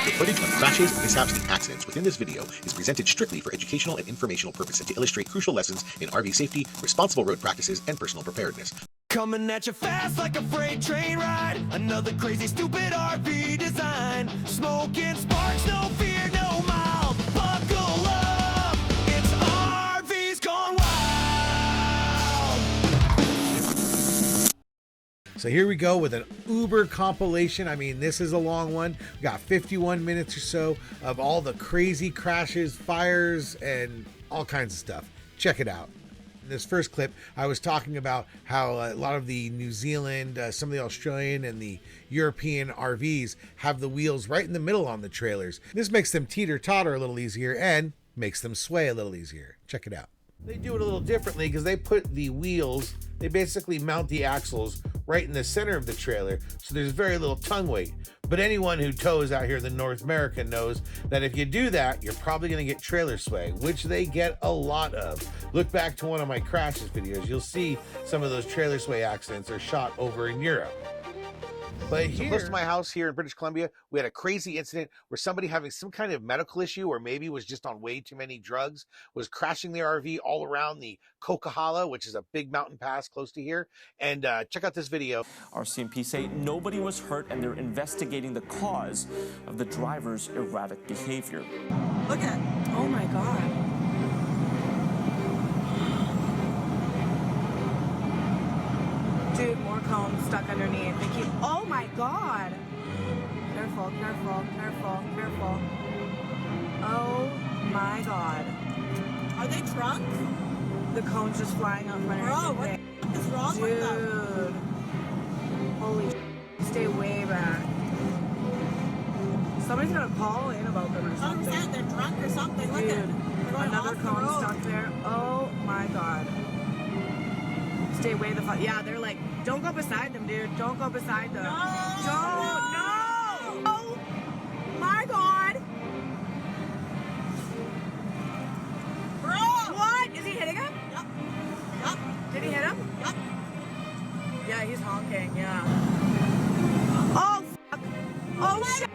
The footage of crashes, mishaps, and accidents within this video is presented strictly for educational and informational purposes to illustrate crucial lessons in RV safety, responsible road practices, and personal preparedness. Coming at you fast like a freight train ride. Another crazy, stupid RV design. Smoking sparks, no fear, no mild. Buckle up, it's RVs Gone Wild. So here we go with an Uber compilation. I mean, this is a long one. We got 51 minutes or so of all the crazy crashes, fires, and all kinds of stuff. Check it out. In this first clip, I was talking about how a lot of the New Zealand, some of the Australian and the European RVs have the wheels right in the middle on the trailers. This makes them teeter-totter a little easier and makes them sway a little easier. Check it out. They do it a little differently because they put the wheels, they basically mount the axles right in the center of the trailer, so there's very little tongue weight. But anyone who tows out here in North America knows that if you do that, you're probably going to get trailer sway, which they get a lot of. Look back to one of my crashes videos. You'll see some of those trailer sway accidents are shot over in Europe. But here, close to my house here in British Columbia, we had a crazy incident where somebody having some kind of medical issue or maybe was just on way too many drugs was crashing their RV all around the Coquihalla, which is a big mountain pass close to here. And check out this video. RCMP say nobody was hurt and they're investigating the cause of the driver's erratic behavior. Look at, oh my God. Dude, more cones stuck underneath. They keep, oh my God. Careful, careful, careful, careful. Oh my God. Are they drunk? The cone's just flying out from underneath. Bro, what the is wrong with them? Dude. Holy stay way back. Somebody's gonna call in about them or something. 100% they're drunk or something. Dude, look at they're going another off the cone road. stuck there. Oh my God. Stay way the fuck. Yeah, they're like, don't go beside them, dude. Don't go beside them. No, Don't. No. Oh my God. Bro! What? Is he hitting him? Yep. Yep. Did he hit him? Yep. Yeah, he's honking. Yeah. Oh, fuck. Oh, shit.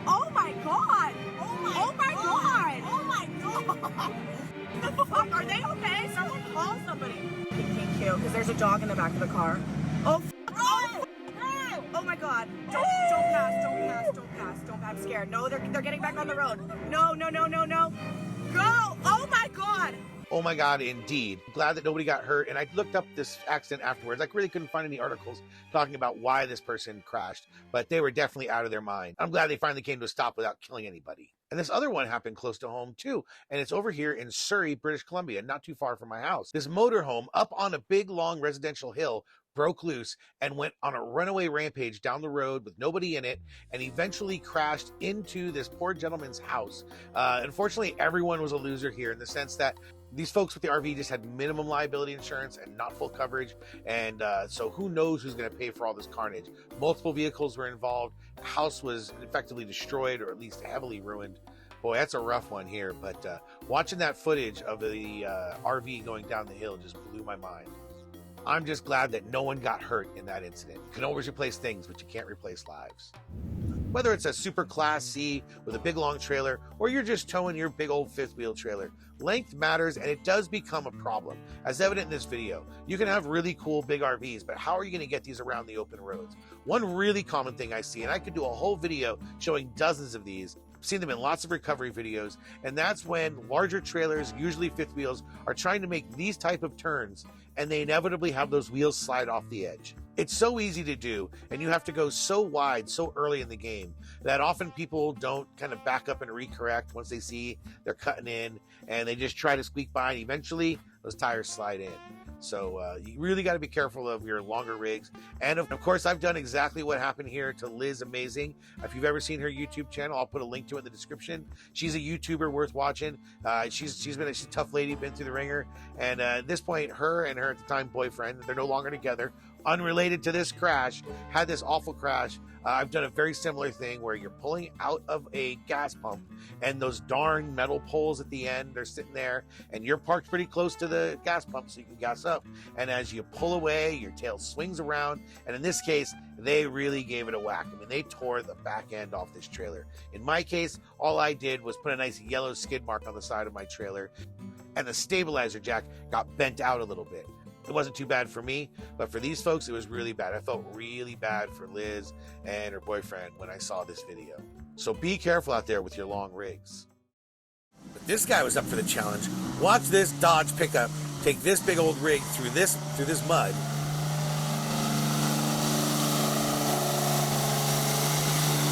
Oh my God. Oh my Oh my God. Oh my God. The fuck? Are they okay? Someone call somebody. Thank you, because there's a dog in the back of the car. Oh, Bro! oh, Bro! oh my God. Don't pass, don't pass, don't pass, don't pass. I'm scared. No, they're getting back on the road. No, no, no, no, no. Go! Oh my God! Oh my God, indeed. Glad that nobody got hurt. And I looked up this accident afterwards. I really couldn't find any articles talking about why this person crashed, but they were definitely out of their mind. I'm glad they finally came to a stop without killing anybody. And this other one happened close to home too. And it's over here in Surrey, British Columbia, not too far from my house. This motorhome up on a big, long residential hill broke loose and went on a runaway rampage down the road with nobody in it and eventually crashed into this poor gentleman's house. Unfortunately, everyone was a loser here in the sense that these folks with the RV just had minimum liability insurance and not full coverage. And so who knows who's going to pay for all this carnage. Multiple vehicles were involved. The house was effectively destroyed or at least heavily ruined. Boy, that's a rough one here. But watching that footage of the RV going down the hill just blew my mind. I'm just glad that no one got hurt in that incident. You can always replace things, but you can't replace lives. Whether it's a super class C with a big long trailer, or you're just towing your big old fifth wheel trailer, length matters and it does become a problem. As evident in this video, you can have really cool big RVs, but how are you going to get these around the open roads? One really common thing I see, and I could do a whole video showing dozens of these, I've seen them in lots of recovery videos, and that's when larger trailers, usually fifth wheels, are trying to make these type of turns and they inevitably have those wheels slide off the edge. It's so easy to do, and you have to go so wide so early in the game that often people don't kind of back up and recorrect once they see they're cutting in, and they just try to squeak by, and eventually those tires slide in. So you really got to be careful of your longer rigs. And of course, I've done exactly what happened here to Liz Amazing. If you've ever seen her YouTube channel, I'll put a link to it in the description. She's a YouTuber worth watching. She's a tough lady, been through the ringer. And at this point, her and her at the time boyfriend, they're no longer together, unrelated to this crash, had this awful crash. I've done a very similar thing where you're pulling out of a gas pump and those darn metal poles at the end, they're sitting there and you're parked pretty close to the gas pump so you can gas up. And as you pull away, your tail swings around. And in this case, they really gave it a whack. I mean, they tore the back end off this trailer. In my case, all I did was put a nice yellow skid mark on the side of my trailer, and the stabilizer jack got bent out a little bit. It wasn't too bad for me, but for these folks, it was really bad. I felt really bad for Liz and her boyfriend when I saw this video. So be careful out there with your long rigs. But this guy was up for the challenge. Watch this Dodge pickup take this big old rig through this mud.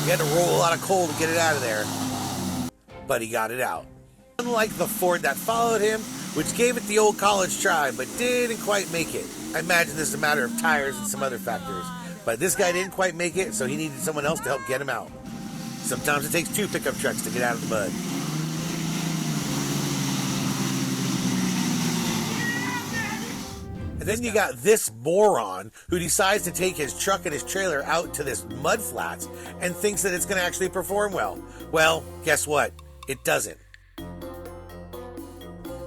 He had to roll a lot of coal to get it out of there, but he got it out. Unlike the Ford that followed him, which gave it the old college try, but didn't quite make it. I imagine this is a matter of tires and some other factors. But this guy didn't quite make it, so he needed someone else to help get him out. Sometimes it takes 2 pickup trucks to get out of the mud. And then you got this moron who decides to take his truck and his trailer out to this mud flats and thinks that it's going to actually perform well. Well, guess what? It doesn't.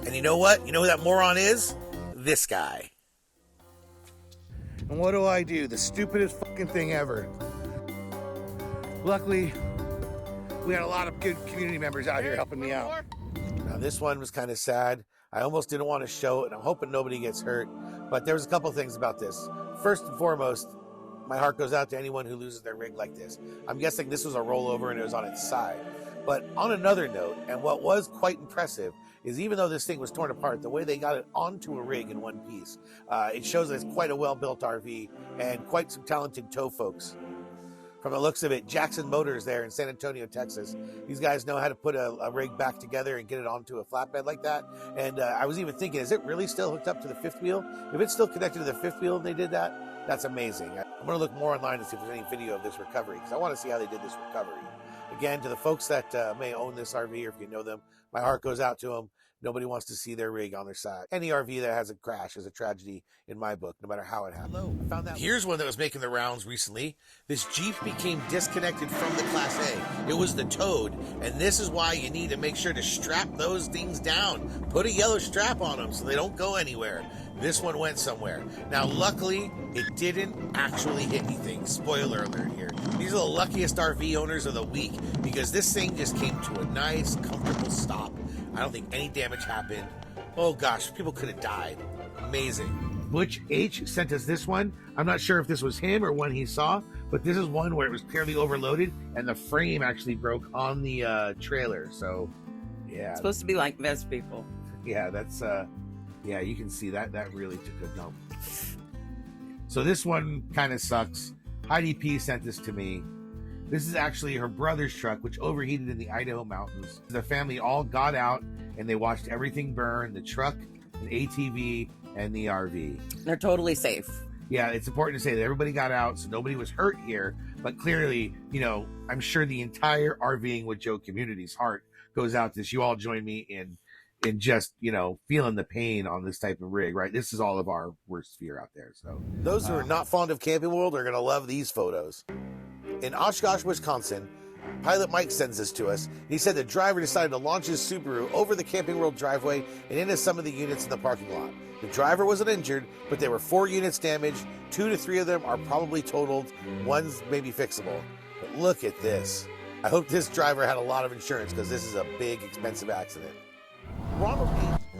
And you know what? You know who that moron is? This guy. And what do? The stupidest fucking thing ever. Luckily, we had a lot of good community members out here helping me out. Now this one was kind of sad. I almost didn't want to show it, and I'm hoping nobody gets hurt. But there was a couple things about this. First and foremost, my heart goes out to anyone who loses their rig like this. I'm guessing this was a rollover and it was on its side. But on another note, and what was quite impressive, is even though this thing was torn apart, the way they got it onto a rig in one piece, it shows that it's quite a well-built RV and quite some talented tow folks. From the looks of it, Jackson Motors there in San Antonio, Texas, these guys know how to put a rig back together and get it onto a flatbed like that. And I was even thinking, is it really still hooked up to the fifth wheel? If it's still connected to the fifth wheel and they did that, that's amazing. I'm going to look more online to see if there's any video of this recovery, because I want to see how they did this recovery. Again, to the folks that may own this RV, or if you know them, my heart goes out to them. Nobody wants to see their rig on their side. Any RV that has a crash is a tragedy in my book, no matter how it happened. Hello, I found that. Here's one that was making the rounds recently. This Jeep became disconnected from the Class A. It was the Toad, and this is why you need to make sure to strap those things down. Put a yellow strap on them so they don't go anywhere. This one went somewhere. Now, luckily, it didn't actually hit anything. Spoiler alert here. These are the luckiest RV owners of the week, because this thing just came to a nice, comfortable stop. I don't think any damage happened. Oh gosh, people could have died. Amazing. Butch H sent us this one. I'm not sure if this was him or one he saw, but this is one where it was clearly overloaded and the frame actually broke on the trailer. So, yeah. It's supposed to be like most people. Yeah, that's, yeah, you can see that. That really took a dump. So this one kind of sucks. Heidi P sent this to me. This is actually her brother's truck, which overheated in the Idaho mountains. The family all got out and they watched everything burn, the truck, the ATV, and the RV. They're totally safe. Yeah, it's important to say that everybody got out, so nobody was hurt here. But clearly, you know, I'm sure the entire RVing with Joe community's heart goes out to this. You all join me in just, you know, feeling the pain on this type of rig, right? This is all of our worst fear out there. So those who are not fond of Camping World are going to love these photos. In Oshkosh, Wisconsin, Pilot Mike sends this to us. He said the driver decided to launch his Subaru over the Camping World driveway and into some of the units in the parking lot. The driver wasn't injured, but there were 4 units damaged. 2 to 3 of them are probably totaled. One's maybe fixable. But look at this. I hope this driver had a lot of insurance, because this is a big, expensive accident. Ronald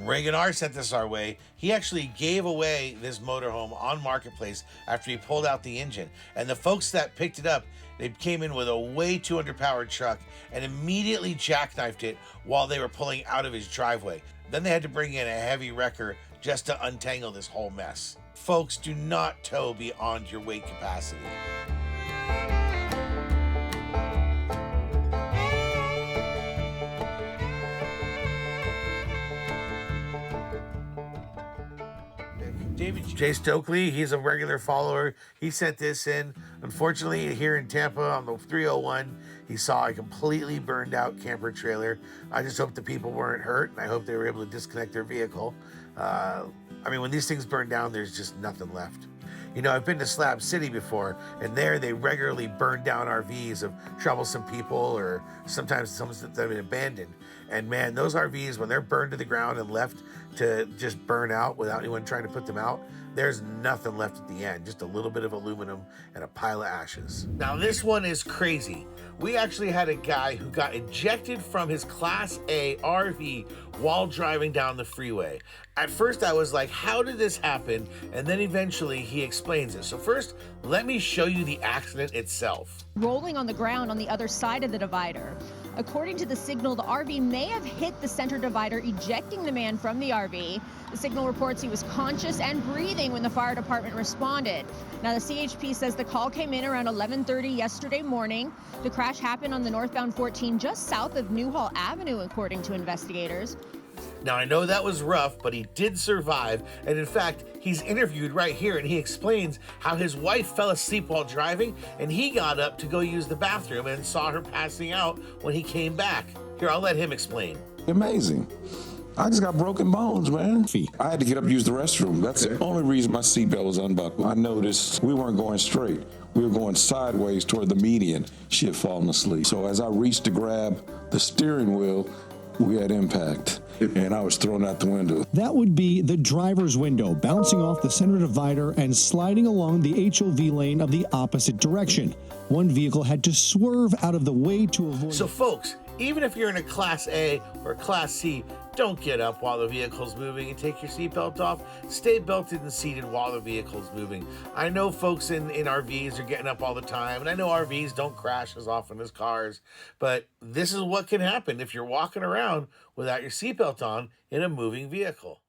Reagan R sent this our way. He actually gave away this motorhome on Marketplace after he pulled out the engine. And the folks that picked it up, they came in with a way too underpowered truck and immediately jackknifed it while they were pulling out of his driveway. Then they had to bring in a heavy wrecker just to untangle this whole mess. Folks, do not tow beyond your weight capacity. David J. Stokely, he's a regular follower. He sent this in. Unfortunately, here in Tampa on the 301, he saw a completely burned out camper trailer. I just hope the people weren't hurt, and I hope they were able to disconnect their vehicle. I mean, when these things burn down, there's just nothing left. You know, I've been to Slab City before, and there they regularly burn down RVs of troublesome people, or sometimes some that have been abandoned. And man, those RVs, when they're burned to the ground and left to just burn out without anyone trying to put them out, there's nothing left at the end, just a little bit of aluminum and a pile of ashes. Now this one is crazy. We actually had a guy who got ejected from his Class A RV while driving down the freeway. At first I was like, how did this happen? And then eventually he explains it. So first, let me show you the accident itself. Rolling on the ground on the other side of the divider. According to the signal, the RV may have hit the center divider, ejecting the man from the RV. The signal reports he was conscious and breathing when the fire department responded. Now, the CHP says the call came in around 11:30 yesterday morning. The crash happened on the northbound 14 just south of Newhall Avenue, according to investigators. Now, I know that was rough, but he did survive. And in fact, he's interviewed right here, and he explains how his wife fell asleep while driving, and he got up to go use the bathroom and saw her passing out when he came back. Here, I'll let him explain. Amazing. I just got broken bones, man. I had to get up and use the restroom. That's the only reason my seatbelt was unbuckled. I noticed we weren't going straight. We were going sideways toward the median. She had fallen asleep. So as I reached to grab the steering wheel, we had impact, and I was thrown out the window. That would be the driver's window, bouncing off the center divider and sliding along the HOV lane of the opposite direction. One vehicle had to swerve out of the way to avoid... So folks, even if you're in a Class A or a Class C, don't get up while the vehicle's moving and take your seatbelt off. Stay belted and seated while the vehicle's moving. I know folks in RVs are getting up all the time, and I know RVs don't crash as often as cars, but this is what can happen if you're walking around without your seatbelt on in a moving vehicle.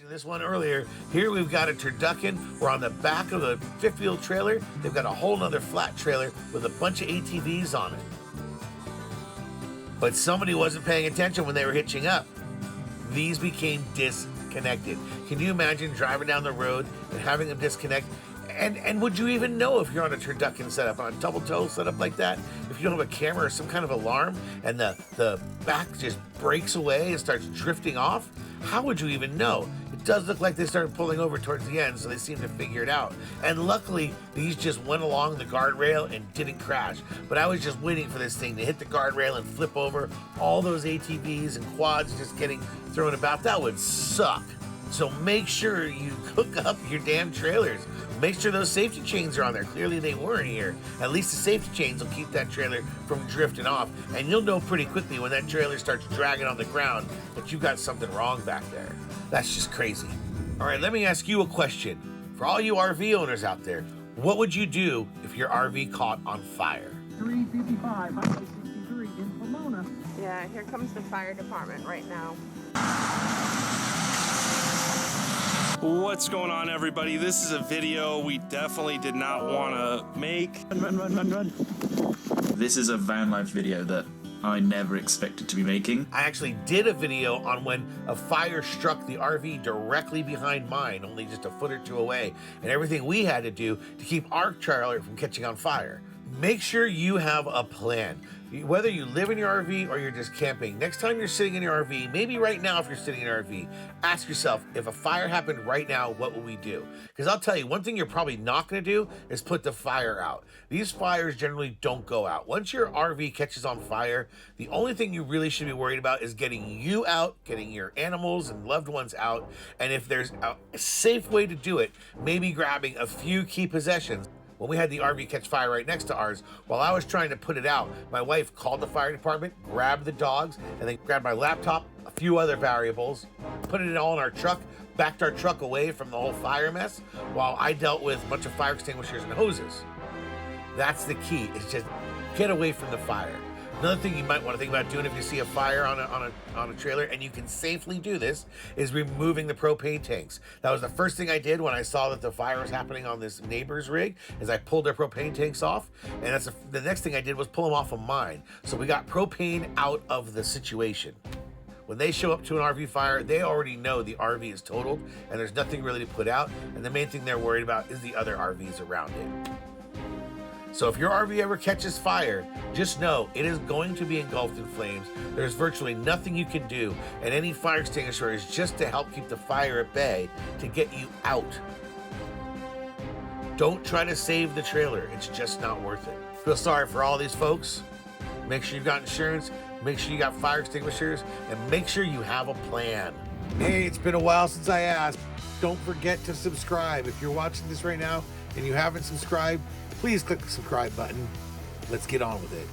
This one earlier, here we've got a turducken. We're on the back of the fifth wheel trailer. They've got a whole nother flat trailer with a bunch of ATVs on it. But somebody wasn't paying attention when they were hitching up. These became disconnected. Can you imagine driving down the road and having them disconnect? And would you even know if you're on a turducken setup, on a double toe setup like that, if you don't have a camera or some kind of alarm and the back just breaks away and starts drifting off? How would you even know? It does look like they started pulling over towards the end, so they seem to figure it out. And luckily, these just went along the guardrail and didn't crash. But I was just waiting for this thing to hit the guardrail and flip over. All those ATVs and quads just getting thrown about. That would suck. So make sure you hook up your damn trailers. Make sure those safety chains are on there. Clearly they weren't here. At least the safety chains will keep that trailer from drifting off. And you'll know pretty quickly when that trailer starts dragging on the ground that you got something wrong back there. That's just crazy. All right, let me ask you a question. For all you RV owners out there, what would you do if your RV caught on fire? 355, Highway 63 in Pomona. Yeah, here comes the fire department right now. What's going on, everybody? This is a video we definitely did not want to make. Run. This is a van life video that I never expected to be making. I actually did a video on when a fire struck the RV directly behind mine, only just a foot or two away, and everything we had to do to keep our trailer from catching on fire. Make sure you have a plan. Whether you live in your RV or you're just camping, next time you're sitting in your RV, maybe right now if you're sitting in your RV, ask yourself, if a fire happened right now, what would we do? Because I'll tell you, one thing you're probably not going to do is put the fire out. These fires generally don't go out. Once your RV catches on fire, the only thing you really should be worried about is getting you out, getting your animals and loved ones out, and if there's a safe way to do it, maybe grabbing a few key possessions. When we had the RV catch fire right next to ours, while I was trying to put it out, my wife called the fire department, grabbed the dogs, and then grabbed my laptop, a few other variables, put it all in our truck, backed our truck away from the whole fire mess, while I dealt with a bunch of fire extinguishers and hoses. That's the key, is just get away from the fire. Another thing you might want to think about doing if you see a fire on a trailer, and you can safely do this, is removing the propane tanks. That was the first thing I did when I saw that the fire was happening on this neighbor's rig, is I pulled their propane tanks off, and that's the next thing I did was pull them off of mine. So we got propane out of the situation. When they show up to an RV fire, they already know the RV is totaled, and there's nothing really to put out, and the main thing they're worried about is the other RVs around it. So if your RV ever catches fire, just know it is going to be engulfed in flames. There's virtually nothing you can do, and any fire extinguisher is just to help keep the fire at bay, to get you out. Don't try to save the trailer. It's just not worth it. Feel sorry for all these folks. Make sure you've got insurance, make sure you got fire extinguishers, and make sure you have a plan. Hey, it's been a while since I asked. Don't forget to subscribe. If you're watching this right now and you haven't subscribed, please click the subscribe button. Let's get on with it.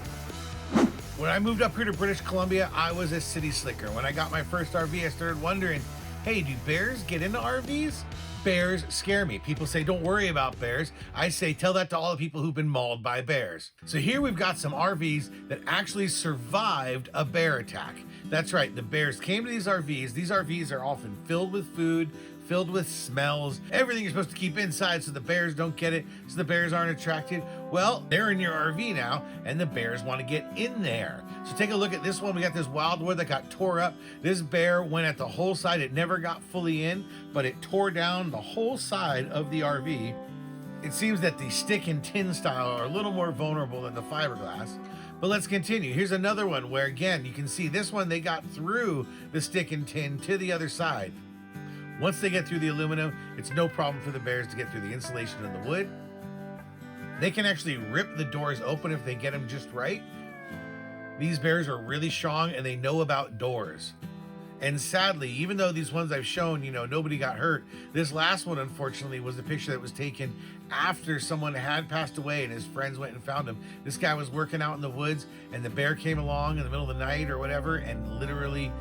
When I moved up here to British Columbia, I was a city slicker. When I got my first RV, I started wondering, hey, do bears get into RVs? Bears scare me. People say, don't worry about bears. I say, tell that to all the people who've been mauled by bears. So here we've got some RVs that actually survived a bear attack. That's right, the bears came to these RVs. These RVs are often filled with food, filled with smells, everything you're supposed to keep inside so the bears don't get it, so the bears aren't attracted. Well, they're in your RV now, and the bears want to get in there. So take a look at this one. We got this wildwood that got tore up. This bear went at the whole side. It never got fully in, but it tore down the whole side of the RV. It seems that the stick and tin style are a little more vulnerable than the fiberglass. But let's continue. Here's another one where, again, you can see this one, they got through the stick and tin to the other side. Once they get through the aluminum, it's no problem for the bears to get through the insulation and the wood. They can actually rip the doors open if they get them just right. These bears are really strong and they know about doors. And sadly, even though these ones I've shown, nobody got hurt, this last one, unfortunately, was the picture that was taken after someone had passed away and his friends went and found him. This guy was working out in the woods and the bear came along in the middle of the night or whatever and literally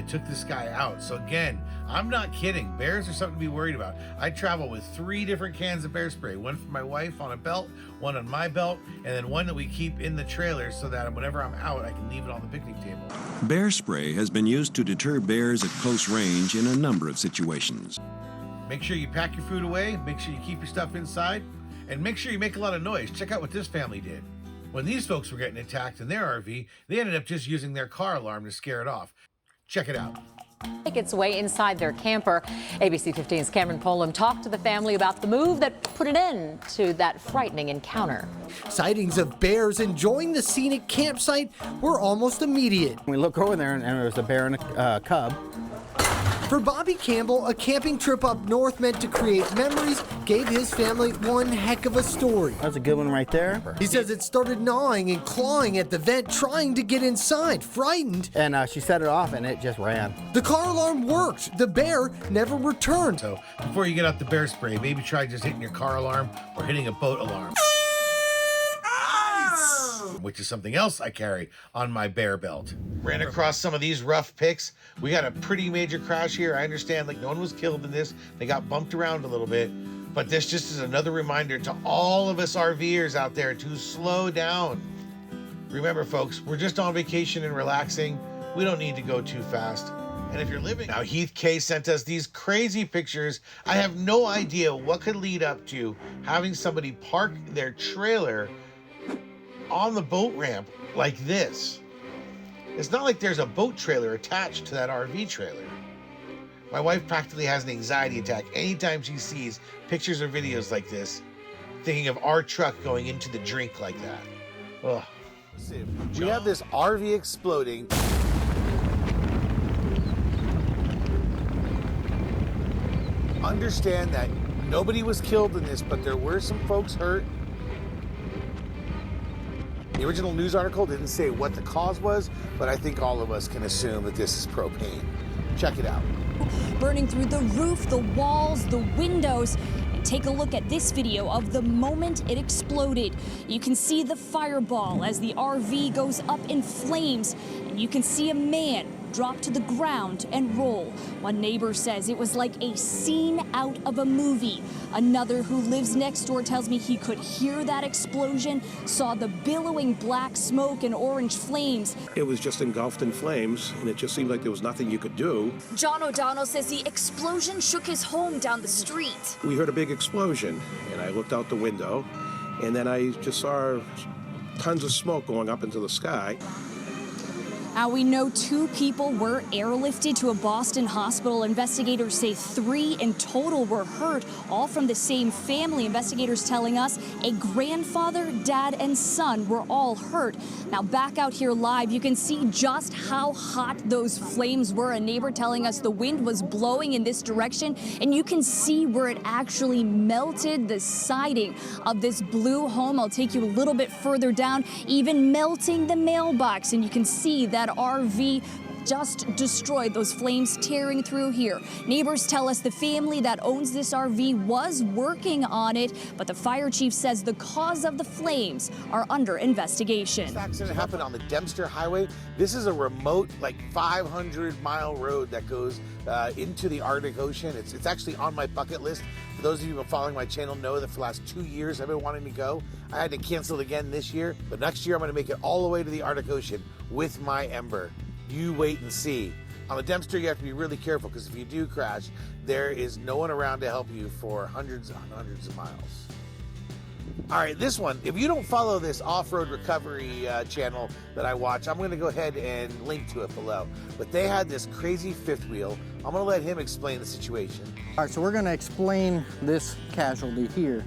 took this guy out. So again, I'm not kidding. Bears are something to be worried about. I travel with 3 different cans of bear spray, one for my wife on a belt, one on my belt, and then one that we keep in the trailer so that whenever I'm out, I can leave it on the picnic table. Bear spray has been used to deter bears at close range in a number of situations. Make sure you pack your food away, make sure you keep your stuff inside, and make sure you make a lot of noise. Check out what this family did. When these folks were getting attacked in their RV, they ended up just using their car alarm to scare it off. Check it out. Make its way inside their camper. ABC 15's Cameron Polam talked to the family about the move that put an end to that frightening encounter. Sightings of bears enjoying the scenic campsite were almost immediate. We look over there and there was a bear and a cub. For Bobby Campbell, a camping trip up north meant to create memories gave his family one heck of a story. That's a good one right there. He says it started gnawing and clawing at the vent, trying to get inside, frightened. And she set it off and it just ran. The car alarm worked. The bear never returned. So before you get out the bear spray, maybe try just hitting your car alarm or hitting a boat alarm. Which is something else I carry on my bear belt. Ran across some of these rough pics. We got a pretty major crash here. I understand no one was killed in this. They got bumped around a little bit. But this just is another reminder to all of us RVers out there to slow down. Remember, folks, we're just on vacation and relaxing. We don't need to go too fast. And if you're living... Now, Heath K sent us these crazy pictures. I have no idea what could lead up to having somebody park their trailer on the boat ramp like this. It's not like there's a boat trailer attached to that RV trailer. My wife practically has an anxiety attack anytime she sees pictures or videos like this, thinking of our truck going into the drink like that. Ugh. We have this RV exploding. Understand that nobody was killed in this, but there were some folks hurt. The original news article didn't say what the cause was, but I think all of us can assume that this is propane. Check it out. Burning through the roof, the walls, the windows. And take a look at this video of the moment it exploded. You can see the fireball as the RV goes up in flames, and you can see a man drop to the ground and roll. One neighbor says it was like a scene out of a movie. Another who lives next door tells me he could hear that explosion, saw the billowing black smoke and orange flames. It was just engulfed in flames, and it just seemed like there was nothing you could do. John O'Donnell says the explosion shook his home down the street. We heard a big explosion, and I looked out the window, and then I just saw tons of smoke going up into the sky. Now, we know 2 people were airlifted to a Boston hospital. Investigators say 3 in total were hurt, all from the same family. Investigators telling us a grandfather, dad, and son were all hurt. Now, back out here live, you can see just how hot those flames were. A neighbor telling us the wind was blowing in this direction, and you can see where it actually melted the siding of this blue home. I'll take you a little bit further down, even melting the mailbox, and you can see that RV just destroyed, those flames tearing through here. Neighbors tell us the family that owns this RV was working on it, but the fire chief says the cause of the flames are under investigation. This accident happened on the Dempster Highway. This is a remote, like 500-mile road that goes into the Arctic Ocean. It's actually on my bucket list. For those of you who are following my channel know that for the last 2 years I've been wanting to go. I had to cancel it again this year, but next year I'm going to make it all the way to the Arctic Ocean with my Ember. You wait and see. On the Dempster, you have to be really careful because if you do crash, there is no one around to help you for hundreds and hundreds of miles. All right, this one, if you don't follow this off-road recovery channel that I watch, I'm going to go ahead and link to it below. But they had this crazy fifth wheel. I'm going to let him explain the situation. All right, so we're going to explain this casualty here.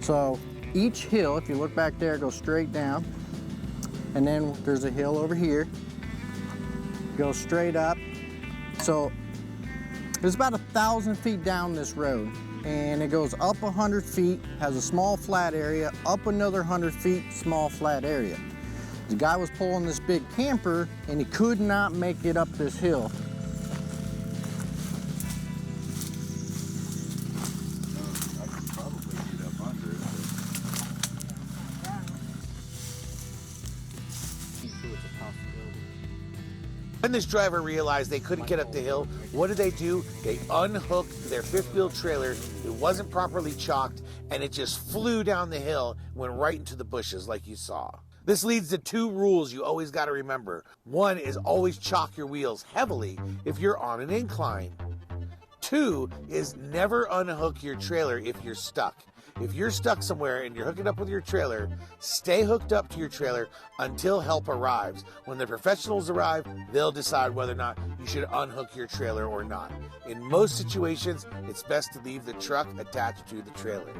So each hill, if you look back there, goes straight down. And then there's a hill over here. Go straight up. So it's about 1,000 feet down this road, and it goes up 100 feet, has a small flat area, up another 100 feet, small flat area. The guy was pulling this big camper, and he could not make it up this hill. When this driver realized they couldn't get up the hill, what did they do? They unhooked their fifth wheel trailer. It wasn't properly chalked, and it just flew down the hill, went right into the bushes like you saw. This leads to 2 rules you always got to remember. One is always chalk your wheels heavily if you're on an incline. 2 is never unhook your trailer if you're stuck. If you're stuck somewhere and you're hooking up with your trailer, stay hooked up to your trailer until help arrives. When the professionals arrive, they'll decide whether or not you should unhook your trailer or not. In most situations, it's best to leave the truck attached to the trailer.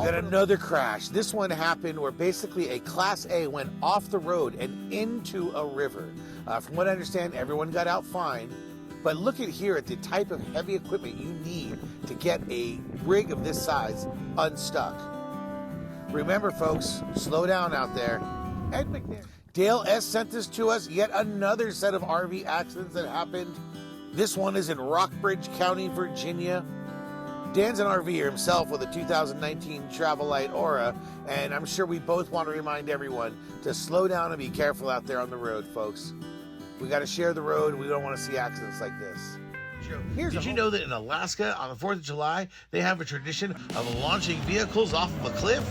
Then another crash. This one happened where basically a Class A went off the road and into a river. From what I understand, everyone got out fine. But look at here at the type of heavy equipment you need to get a rig of this size unstuck. Remember, folks, slow down out there. Ed McNair. Dale S. sent this to us, yet another set of RV accidents that happened. This one is in Rockbridge County, Virginia. Dan's an RVer himself with a 2019 Travelite Aura, and I'm sure we both want to remind everyone to slow down and be careful out there on the road, folks. We got to share the road. We don't want to see accidents like this. Did you know that in Alaska, on the 4th of July, they have a tradition of launching vehicles off of a cliff?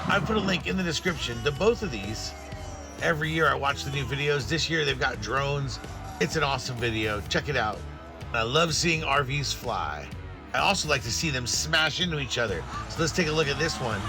I put a link in the description to both of these. Every year I watch the new videos. This year they've got drones. It's an awesome video. Check it out. I love seeing RVs fly. I also like to see them smash into each other. So let's take a look at this one.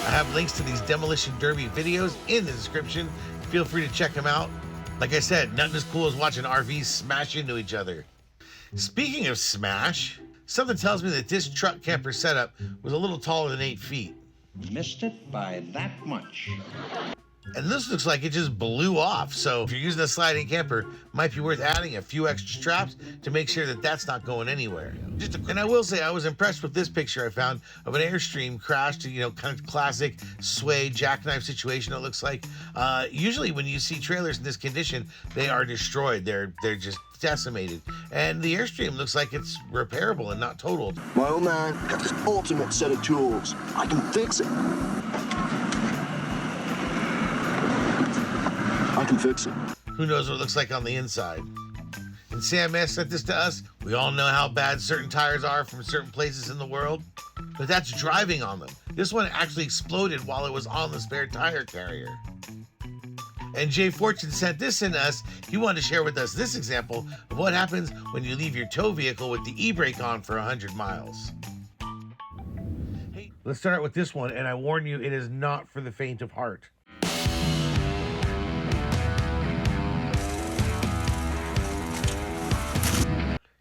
I have links to these Demolition Derby videos in the description. Feel free to check them out. Like I said, nothing as cool as watching RVs smash into each other. Speaking of smash, Something tells me that this truck camper setup was a little taller than 8 feet. Missed it by that much. And this looks like it just blew off. So if you're using a sliding camper, might be worth adding a few extra straps to make sure that that's not going anywhere. And I will say I was impressed with this picture I found of an Airstream crashed, you know, kind of classic sway jackknife situation. It looks like usually when you see trailers in this condition, they are destroyed. They're just decimated. And the Airstream looks like it's repairable and not totaled. My old man got this ultimate set of tools. I can fix it. I can fix it. Who knows what it looks like on the inside? And Sam S sent this to us. We all know how bad certain tires are from certain places in the world, but that's driving on them. This one actually exploded while it was on the spare tire carrier. And Jay Fortune sent this in to us. He wanted to share with us this example of what happens when you leave your tow vehicle with the e-brake on for 100 miles. Hey, let's start out with this one, and I warn you, it is not for the faint of heart.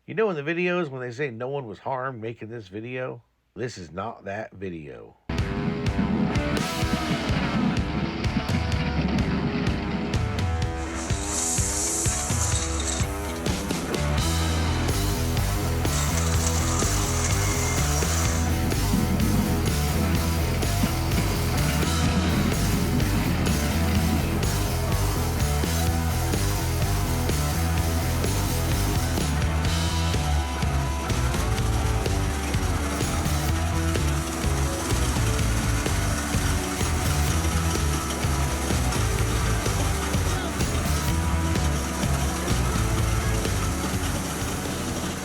You know in the videos when they say no one was harmed making this video? This is not that video.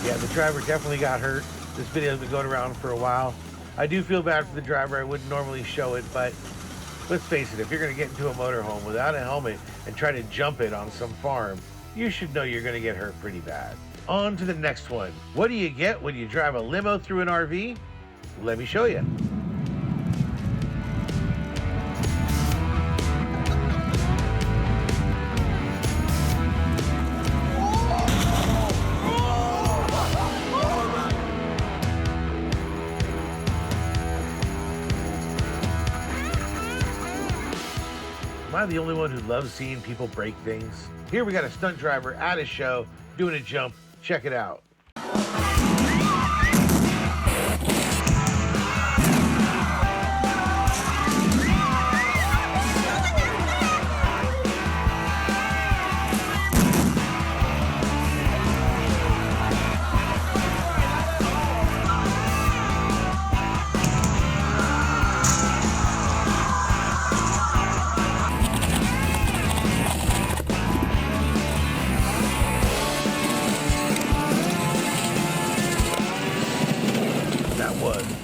Yeah, the driver definitely got hurt. This video's been going around for a while. I do feel bad for the driver. I wouldn't normally show it, but let's face it, if you're gonna get into a motorhome without a helmet and try to jump it on some farm, you should know you're gonna get hurt pretty bad. On to the next one. What do you get when you drive a limo through an RV? Let me show you. Am I the only one who loves seeing people break things? Here we got a stunt driver at a show doing a jump. Check it out.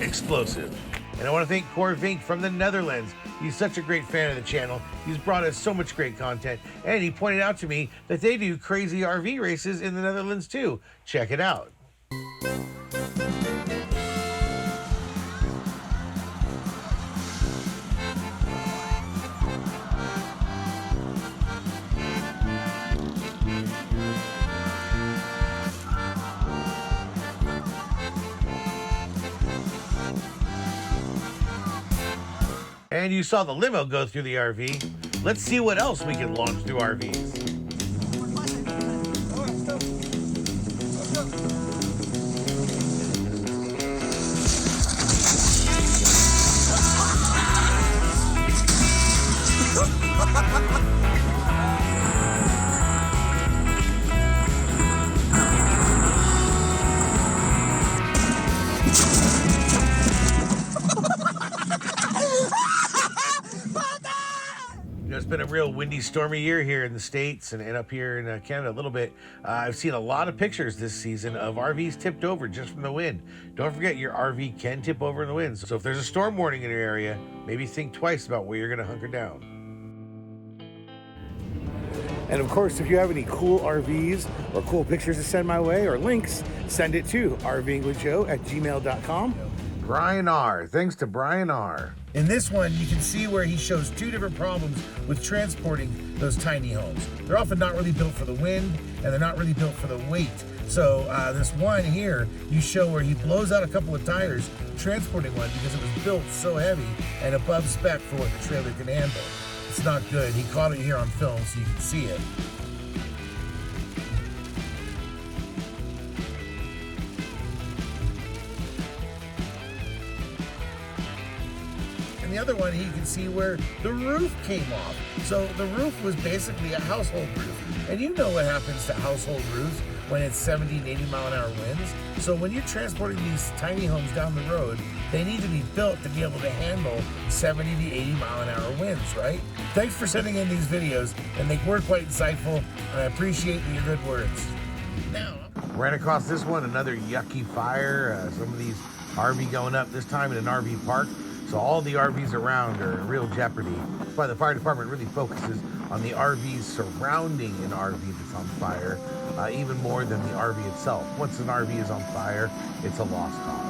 Explosive. And I want to thank Cor Vink from the Netherlands. He's such a great fan of the channel. He's brought us so much great content. And he pointed out to me that they do crazy RV races in the Netherlands too. Check it out. And you saw the limo go through the RV. Let's see what else we can launch through RVs. It's been a real windy, stormy year here in the States and up here in Canada a little bit. I've seen a lot of pictures this season of RVs tipped over just from the wind. Don't forget your RV can tip over in the wind. So if there's a storm warning in your area, maybe think twice about where you're going to hunker down. And of course, if you have any cool RVs or cool pictures to send my way or links, send it to rvingwithjoe@gmail.com. Brian R. Thanks to Brian R. In this one, you can see where he shows two different problems with transporting those tiny homes. They're often not really built for the wind, and they're not really built for the weight. So this one here, you show where he blows out a couple of tires transporting one because it was built so heavy and above spec for what the trailer can handle. It's not good. He caught it here on film so you can see it. And the other one, you can see where the roof came off. So the roof was basically a household roof. And you know what happens to household roofs when it's 70 and 80 mile an hour winds. So when you're transporting these tiny homes down the road, they need to be built to be able to handle 70 to 80 mile an hour winds, right? Thanks for sending in these videos, and they were quite insightful, and I appreciate your good words. Now, right across this one, another yucky fire. Some of these RV going up, this time in an RV park. So all the RVs around are in real jeopardy. That's why the fire department really focuses on the RVs surrounding an RV that's on fire, even more than the RV itself. Once an RV is on fire, it's a lost cause.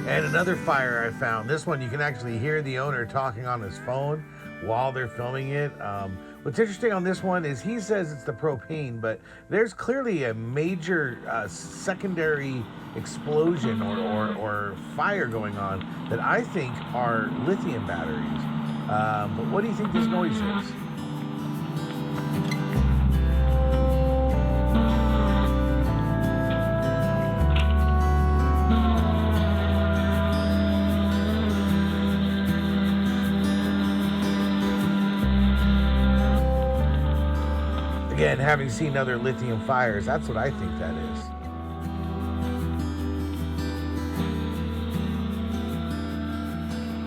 And another fire I found. This one, you can actually hear the owner talking on his phone while they're filming it. What's interesting on this one is he says it's the propane, but there's clearly a major secondary explosion or fire going on that I think are lithium batteries. But what do you think this noise is? Again, having seen other lithium fires, that's what I think that is.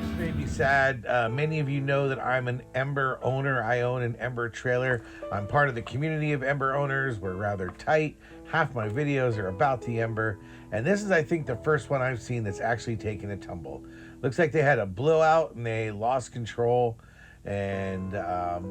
This may be sad. Many of you know that I'm an Ember owner. I own an Ember trailer. I'm part of the community of Ember owners. We're rather tight. Half my videos are about the Ember. And this is, I think, the first one I've seen that's actually taken a tumble. Looks like they had a blowout and they lost control. And,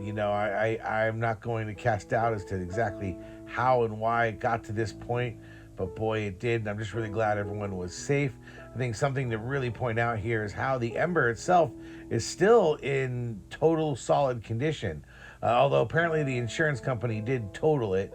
you know, I'm not going to cast doubt as to exactly how and why it got to this point, but boy, it did. And I'm just really glad everyone was safe. I think something to really point out here is how the Ember itself is still in total solid condition. Although apparently the insurance company did total it.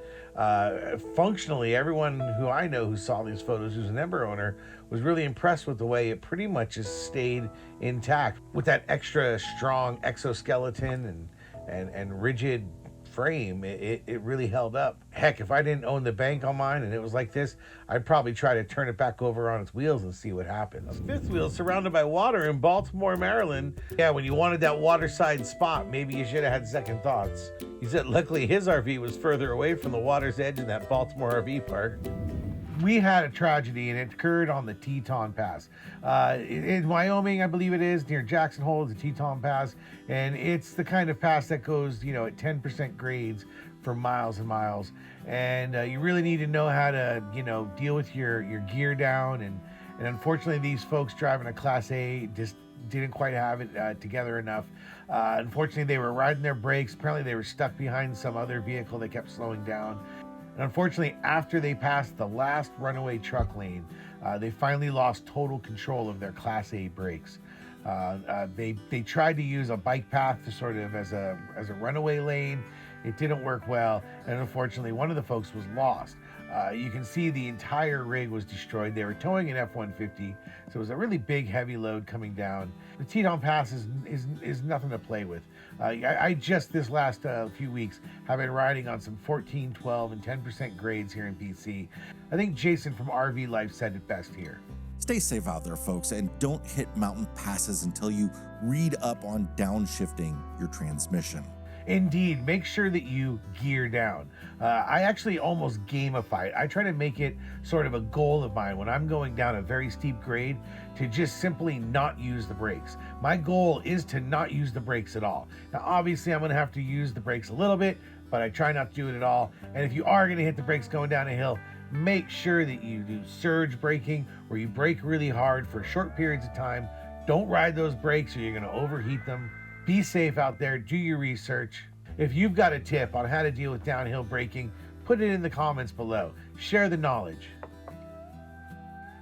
Functionally, everyone who I know who saw these photos who's an Ember owner was really impressed with the way it pretty much has stayed intact with that extra strong exoskeleton and rigid frame. It really held up. Heck, if I didn't own the bank on mine and it was like this, I'd probably try to turn it back over on its wheels and see what happens. Fifth wheel surrounded by water in Baltimore, Maryland. Yeah, when you wanted that waterside spot, maybe you should have had second thoughts. He said luckily his RV was further away from the water's edge in that Baltimore RV park. We had a tragedy and it occurred on the Teton Pass. In Wyoming, I believe it is, near Jackson Hole, the Teton Pass. And it's the kind of pass that goes, you know, at 10% grades for miles and miles. And you really need to know how to, you know, deal with your gear down. And unfortunately, these folks driving a Class A just didn't quite have it together enough. Unfortunately, they were riding their brakes. Apparently, they were stuck behind some other vehicle that kept slowing down. And unfortunately, after they passed the last runaway truck lane, they finally lost total control of their Class A brakes. They tried to use a bike path to sort of as a runaway lane. It didn't work well, and unfortunately, one of the folks was lost. You can see the entire rig was destroyed. They were towing an F-150, so it was a really big, heavy load coming down. The Teton Pass is nothing to play with. I just this last few weeks have been riding on some 14, 12, and 10% grades here in BC. I think Jason from RV Life said it best here. Stay safe out there, folks, and don't hit mountain passes until you read up on downshifting your transmission. Indeed, make sure that you gear down. I actually almost gamify it. I try to make it sort of a goal of mine when I'm going down a very steep grade to just simply not use the brakes. My goal is to not use the brakes at all. Now, obviously, I'm gonna have to use the brakes a little bit, but I try not to do it at all. And if you are gonna hit the brakes going down a hill, make sure that you do surge braking, where you brake really hard for short periods of time. Don't ride those brakes or you're gonna overheat them. Be safe out there, do your research. If you've got a tip on how to deal with downhill braking, put it in the comments below. Share the knowledge.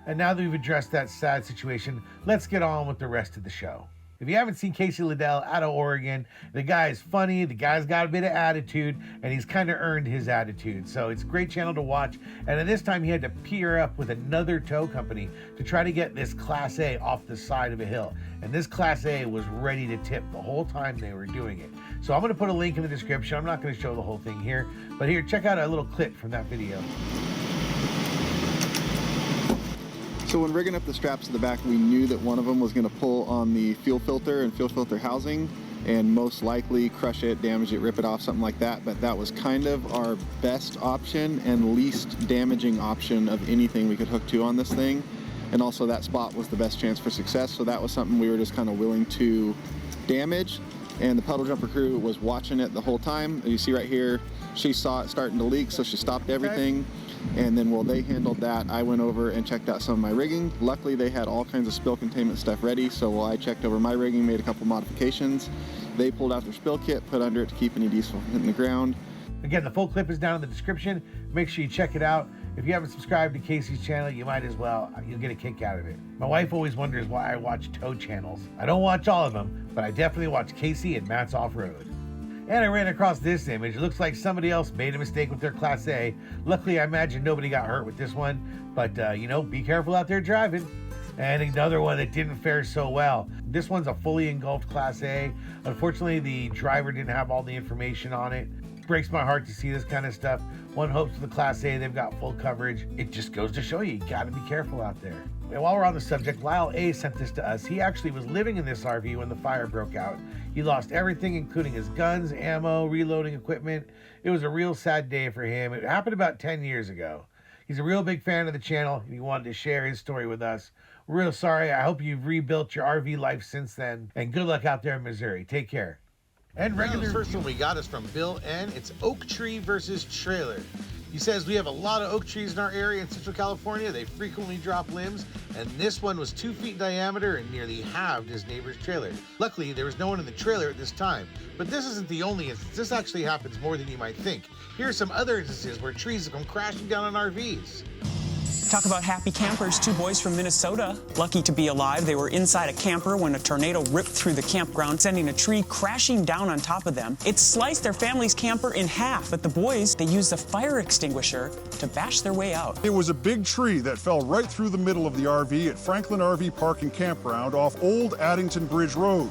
And now that we've addressed that sad situation, let's get on with the rest of the show. If you haven't seen Casey Liddell out of Oregon, the guy is funny, the guy's got a bit of attitude, and he's kind of earned his attitude. So it's a great channel to watch. And at this time, he had to peer up with another tow company to try to get this Class A off the side of a hill. And this Class A was ready to tip the whole time they were doing it. So I'm going to put a link in the description. I'm not going to show the whole thing here, but here, check out a little clip from that video. So when rigging up the straps to the back, we knew that one of them was going to pull on the fuel filter and fuel filter housing and most likely crush it, damage it, rip it off, something like that. But that was kind of our best option and least damaging option of anything we could hook to on this thing. And also that spot was the best chance for success. So that was something we were just kind of willing to damage. And the puddle jumper crew was watching it the whole time. You see right here, she saw it starting to leak, so she stopped everything. And then while they handled that, I went over and checked out some of my rigging. Luckily, they had all kinds of spill containment stuff ready, so while I checked over my rigging, made a couple modifications, they pulled out their spill kit, put under it to keep any diesel from hitting the ground. Again, the full clip is down in the description. Make sure you check it out. If you haven't subscribed to Casey's channel, you might as well. You'll get a kick out of it. My wife always wonders why I watch tow channels. I don't watch all of them, but I definitely watch Casey and Matt's Off-Road. And I ran across this image. It looks like somebody else made a mistake with their Class A. Luckily, I imagine nobody got hurt with this one, but you know, be careful out there driving. And another one that didn't fare so well. This one's a fully engulfed Class A. Unfortunately, the driver didn't have all the information on it. Breaks my heart to see this kind of stuff. One hopes for the Class A, they've got full coverage. It just goes to show you gotta be careful out there. And while we're on the subject, Lyle A sent this to us. He actually was living in this RV when the fire broke out. He lost everything, including his guns, ammo, reloading equipment. It was a real sad day for him. It happened about 10 years ago. He's a real big fan of the channel, and he wanted to share his story with us. We're real sorry. I hope you've rebuilt your RV life since then. And good luck out there in Missouri. Take care. And regular. The first one we got is from Bill N. It's oak tree versus trailer. He says, we have a lot of oak trees in our area in Central California. They frequently drop limbs, and this one was 2 feet in diameter and nearly halved his neighbor's trailer. Luckily, there was no one in the trailer at this time. But this isn't the only instance. This actually happens more than you might think. Here are some other instances where trees have come crashing down on RVs. Talk about happy campers. 2 boys from Minnesota, lucky to be alive. They were inside a camper when a tornado ripped through the campground, sending a tree crashing down on top of them. It sliced their family's camper in half, but the boys, they used a fire extinguisher to bash their way out. It was a big tree that fell right through the middle of the RV at Franklin RV Park and Campground off Old Addington Bridge Road.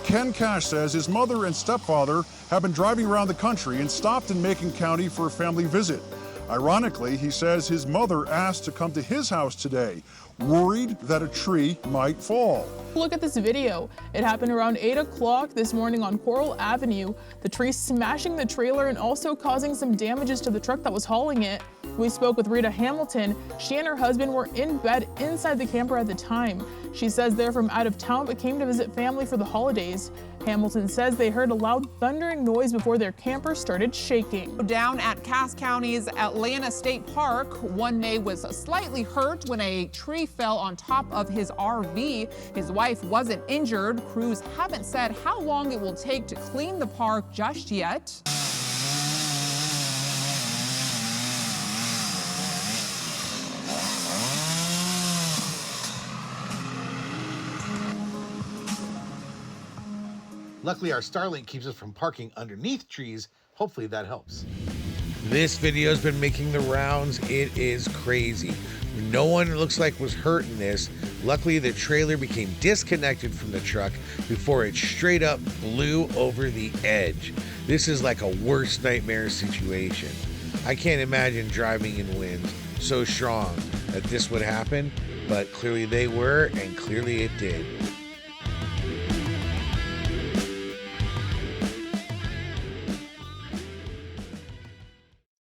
Ken Cash says his mother and stepfather have been driving around the country and stopped in Macon County for a family visit. Ironically, he says his mother asked to come to his house today, worried that a tree might fall. Look at this video. It happened around 8 o'clock this morning on Coral Avenue. The tree smashing the trailer and also causing some damages to the truck that was hauling it. We spoke with Rita Hamilton. She and her husband were in bed inside the camper at the time. She says they're from out of town but came to visit family for the holidays. Hamilton says they heard a loud thundering noise before their camper started shaking. Down at Cass County's Atlanta State Park, one day was slightly hurt when a tree fell on top of his RV. His wife wasn't injured. Crews haven't said how long it will take to clean the park just yet. Luckily, our Starlink keeps us from parking underneath trees. Hopefully that helps. This video's been making the rounds. It is crazy. No one, it looks like, was hurt in this. Luckily, the trailer became disconnected from the truck before it straight up blew over the edge. This is like a worst nightmare situation. I can't imagine driving in winds so strong that this would happen, but clearly they were, and clearly it did.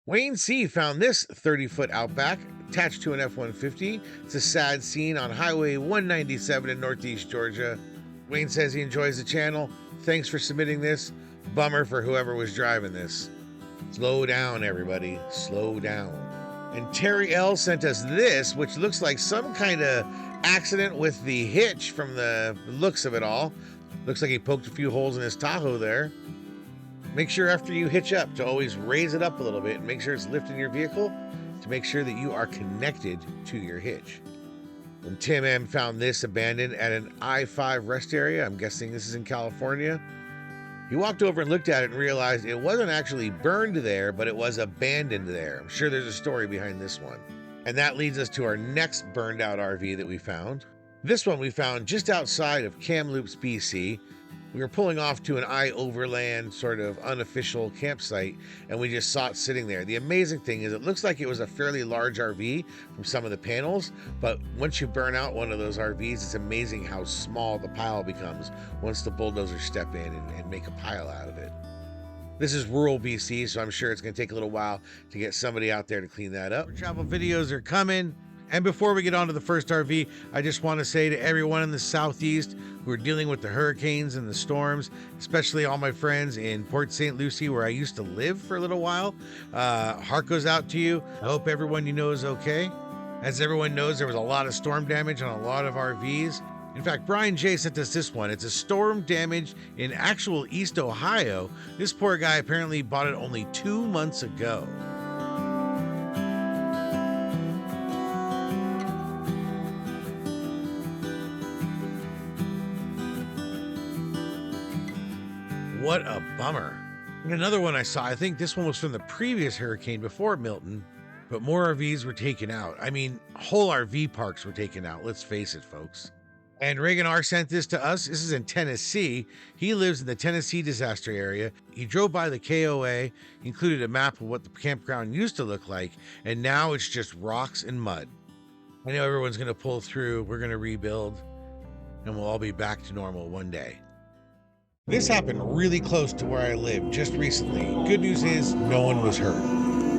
Wayne C. found this 30-foot Outback attached to an F-150. It's a sad scene on Highway 197 in Northeast Georgia. Wayne says he enjoys the channel. Thanks for submitting this. Bummer for whoever was driving this. Slow down, everybody. Slow down. And Terry L. sent us this, which looks like some kind of accident with the hitch from the looks of it all. Looks like he poked a few holes in his Tahoe there. Make sure after you hitch up to always raise it up a little bit and make sure it's lifting your vehicle to make sure that you are connected to your hitch. When Tim M found this abandoned at an I-5 rest area, I'm guessing this is in California, he walked over and looked at it and realized it wasn't actually burned there, but it was abandoned there. I'm sure there's a story behind this one. And that leads us to our next burned out RV that we found. This one we found just outside of Kamloops, BC. We were pulling off to an overland sort of unofficial campsite, and we just saw it sitting there. The amazing thing is it looks like it was a fairly large RV from some of the panels, but once you burn out one of those RVs, it's amazing how small the pile becomes once the bulldozers step in and make a pile out of it. This is rural BC, so I'm sure it's going to take a little while to get somebody out there to clean that up. Travel videos are coming. And before we get on to the first RV, I just want to say to everyone in the Southeast who are dealing with the hurricanes and the storms, especially all my friends in Port St. Lucie, where I used to live for a little while, heart goes out to you. I hope everyone you know is okay. As everyone knows, there was a lot of storm damage on a lot of RVs. In fact, Brian J sent us this one. It's a storm damage in actual East Ohio. This poor guy apparently bought it only 2 months ago. What a bummer. And another one I saw, I think this one was from the previous hurricane before Milton, but more RVs were taken out. I mean, whole RV parks were taken out, let's face it, folks. And Reagan R sent this to us. This is in Tennessee. He lives in the Tennessee disaster area. He drove by the KOA, included a map of what the campground used to look like, and now it's just rocks and mud. I know everyone's gonna pull through, we're gonna rebuild, and we'll all be back to normal one day. This happened really close to where I live just recently. Good news is no one was hurt.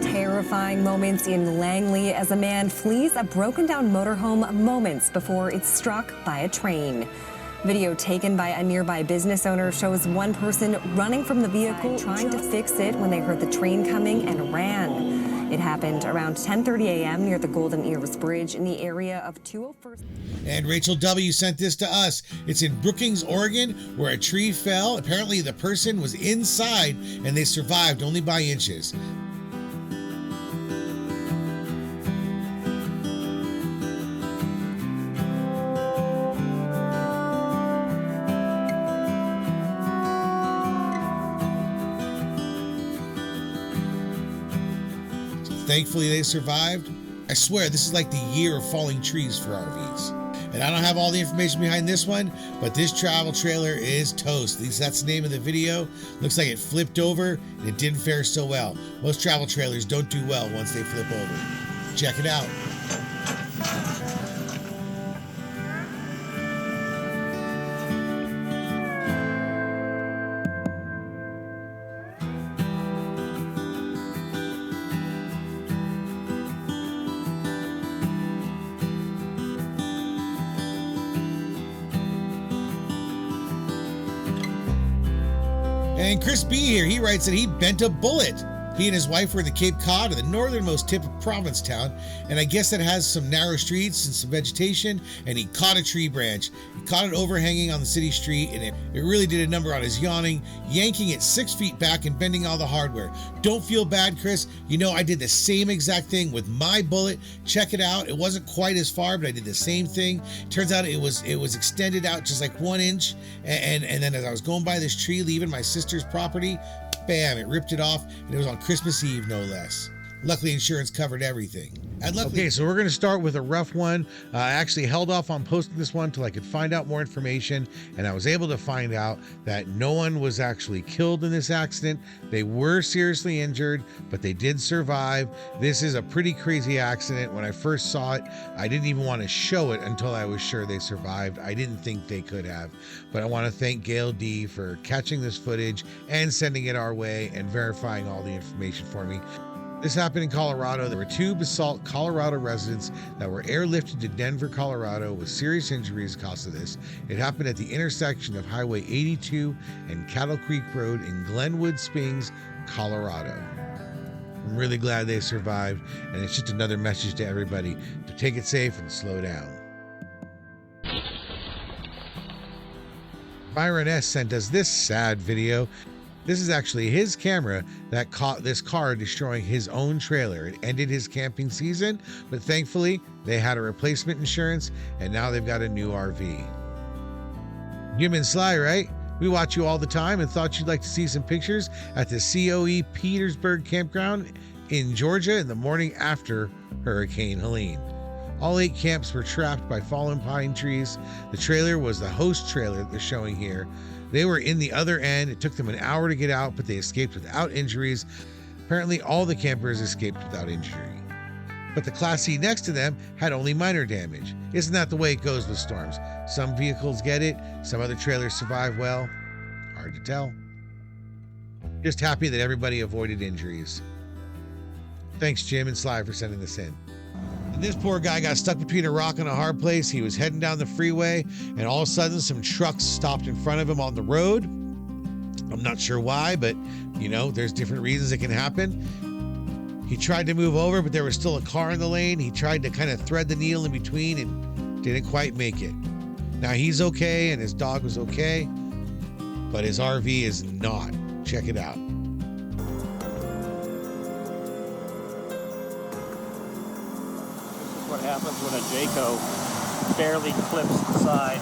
Terrifying moments in Langley as a man flees a broken down motorhome moments before it's struck by a train. Video taken by a nearby business owner shows one person running from the vehicle trying to fix it when they heard the train coming and ran. It happened around 10:30 a.m. near the Golden Ears Bridge in the area of 201st. And Rachel W sent this to us. It's in Brookings, Oregon, where a tree fell. Apparently the person was inside and they survived only by inches. Thankfully, they survived. I swear, this is like the year of falling trees for RVs. And I don't have all the information behind this one, but this travel trailer is toast. At least that's the name of the video. Looks like it flipped over and it didn't fare so well. Most travel trailers don't do well once they flip over. Check it out. And Chris B here, he writes that he bent a bullet. He and his wife were in the Cape Cod, at the northernmost tip of Provincetown, and I guess that has some narrow streets and some vegetation, and he caught a tree branch. He caught it overhanging on the city street, and it really did a number on his yawning, yanking it 6 feet back and bending all the hardware. Don't feel bad, Chris. You know, I did the same exact thing with my bullet. Check it out. It wasn't quite as far, but I did the same thing. Turns out it was extended out just like 1 inch, and then as I was going by this tree, leaving my sister's property, bam, it ripped it off, and it was on Christmas Eve, no less. Luckily, insurance covered everything. Okay, so we're going to start with a rough one. I actually held off on posting this one until I could find out more information, and I was able to find out that no one was actually killed in this accident. They were seriously injured, but they did survive. This is a pretty crazy accident. When I first saw it, I didn't even want to show it until I was sure they survived. I didn't think they could have, but I want to thank Gail D for catching this footage and sending it our way and verifying all the information for me. This happened in Colorado. There were 2 Basalt, Colorado residents that were airlifted to Denver, Colorado with serious injuries because of this. It happened at the intersection of Highway 82 and Cattle Creek Road in Glenwood Springs, Colorado. I'm really glad they survived, and it's just another message to everybody to take it safe and slow down. Byron S. sent us this sad video. This is actually his camera that caught this car destroying his own trailer. It ended his camping season, but thankfully they had a replacement insurance and now they've got a new RV. Jim and Sly, right? We watch you all the time and thought you'd like to see some pictures at the COE Petersburg campground in Georgia in the morning after Hurricane Helene. All 8 camps were trapped by fallen pine trees. The trailer was the host trailer that they're showing here. They were in the other end. It took them an hour to get out, but they escaped without injuries. Apparently, all the campers escaped without injury. But the Class C next to them had only minor damage. Isn't that the way it goes with storms? Some vehicles get it, some other trailers survive well. Hard to tell. Just happy that everybody avoided injuries. Thanks, Jim and Sly, for sending this in. And this poor guy got stuck between a rock and a hard place. He was heading down the freeway, and all of a sudden, some trucks stopped in front of him on the road. I'm not sure why, but, you know, there's different reasons it can happen. He tried to move over, but there was still a car in the lane. He tried to kind of thread the needle in between and didn't quite make it. Now, he's okay, and his dog was okay, but his RV is not. Check it out. What happens when a Jayco barely clips the side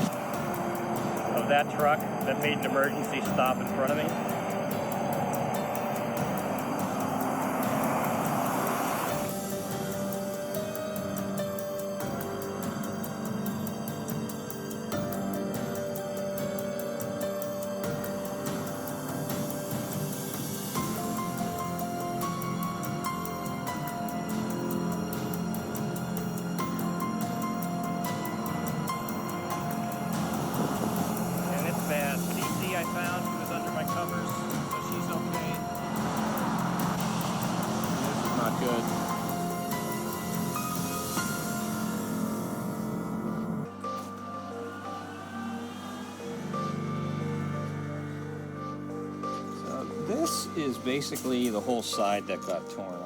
of that truck that made an emergency stop in front of me. I found, she was under my covers, so she's okay. This is not good. So this is basically the whole side that got torn off.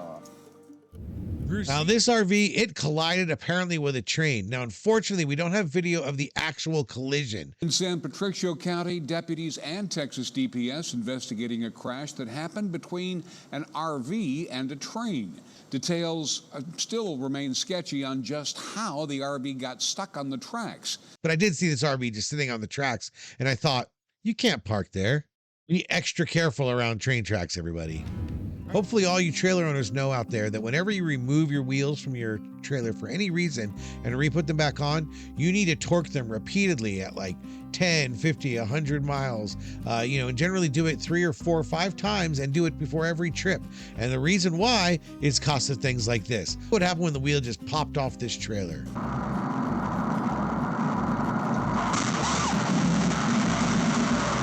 Now this RV, it collided apparently with a train. Now, unfortunately, we don't have video of the actual collision. In San Patricio County, deputies and Texas DPS investigating a crash that happened between an RV and a train. Details still remain sketchy on just how the RV got stuck on the tracks. But I did see this RV just sitting on the tracks, and I thought, you can't park there. Be extra careful around train tracks, everybody. Hopefully all you trailer owners know out there that whenever you remove your wheels from your trailer for any reason and re-put them back on, you need to torque them repeatedly at like 10, 50, 100 miles, and generally do it 3 or 4 or 5 times and do it before every trip. And the reason why is cost of things like this. What happened when the wheel just popped off this trailer?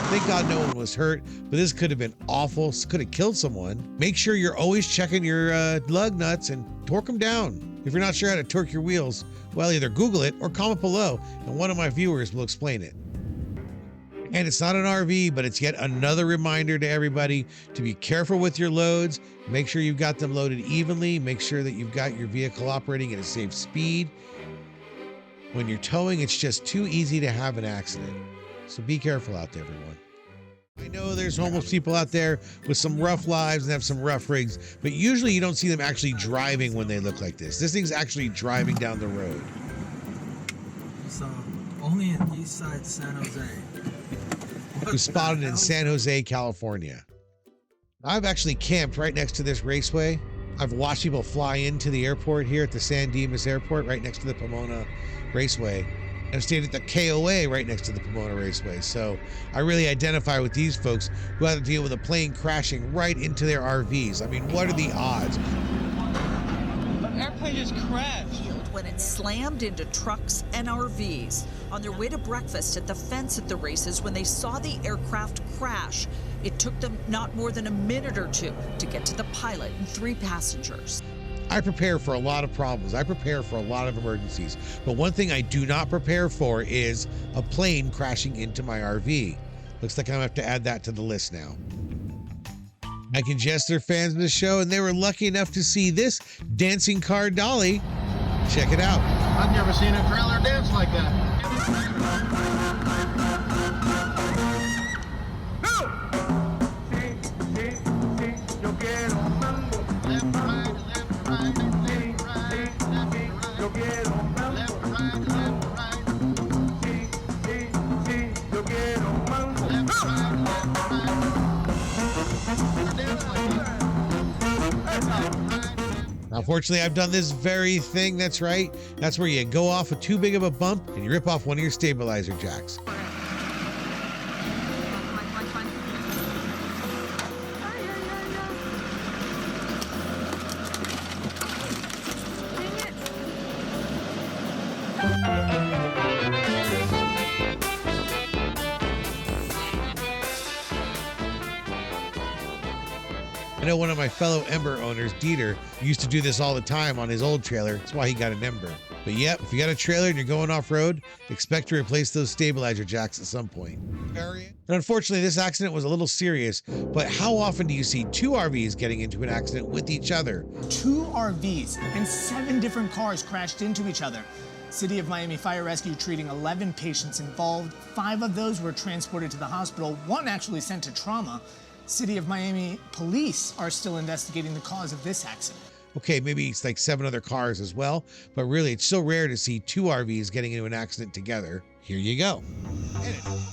Thank God no one was hurt, but this could have been awful. This could have killed someone. Make sure you're always checking your lug nuts and torque them down. If you're not sure how to torque your wheels, well, either Google it or comment below, and one of my viewers will explain it. And it's not an RV, but it's yet another reminder to everybody to be careful with your loads. Make sure you've got them loaded evenly. Make sure that you've got your vehicle operating at a safe speed. When you're towing, it's just too easy to have an accident. So be careful out there, everyone. I know there's homeless people out there with some rough lives and have some rough rigs, but usually you don't see them actually driving when they look like this. This thing's actually driving down the road. So, only in east side San Jose. It was spotted in San Jose, California. I've actually camped right next to this raceway. I've watched people fly into the airport here at the San Dimas Airport, right next to the Pomona Raceway. I've stayed at the KOA right next to the Pomona Raceway, so I really identify with these folks who had to deal with a plane crashing right into their RVs. I mean, what are the odds? The airplane just crashed when it slammed into trucks and RVs on their way to breakfast at the fence at the races when they saw the aircraft crash. It took them not more than a minute or two to get to the pilot and 3 passengers. I prepare for a lot of problems. I prepare for a lot of emergencies. But one thing I do not prepare for is a plane crashing into my RV. Looks like I'm gonna have to add that to the list now. I can guess they're fans of the show, and they were lucky enough to see this dancing car dolly. Check it out. I've never seen a trailer dance like that. Unfortunately, I've done this very thing. That's right. That's where you go off with too big of a bump and you rip off one of your stabilizer jacks. I know one of my fellow Ember owners, Dieter, used to do this all the time on his old trailer. That's why he got an Ember. But yep, if you got a trailer and you're going off-road, expect to replace those stabilizer jacks at some point. And unfortunately, this accident was a little serious, but how often do you see two RVs getting into an accident with each other? 2 RVs and 7 different cars crashed into each other. City of Miami Fire Rescue treating 11 patients involved. 5 of those were transported to the hospital, 1 actually sent to trauma. City of Miami police are still investigating the cause of this accident. Okay, maybe it's like 7 other cars as well, but really it's so rare to see 2 RVs getting into an accident together. Here you go.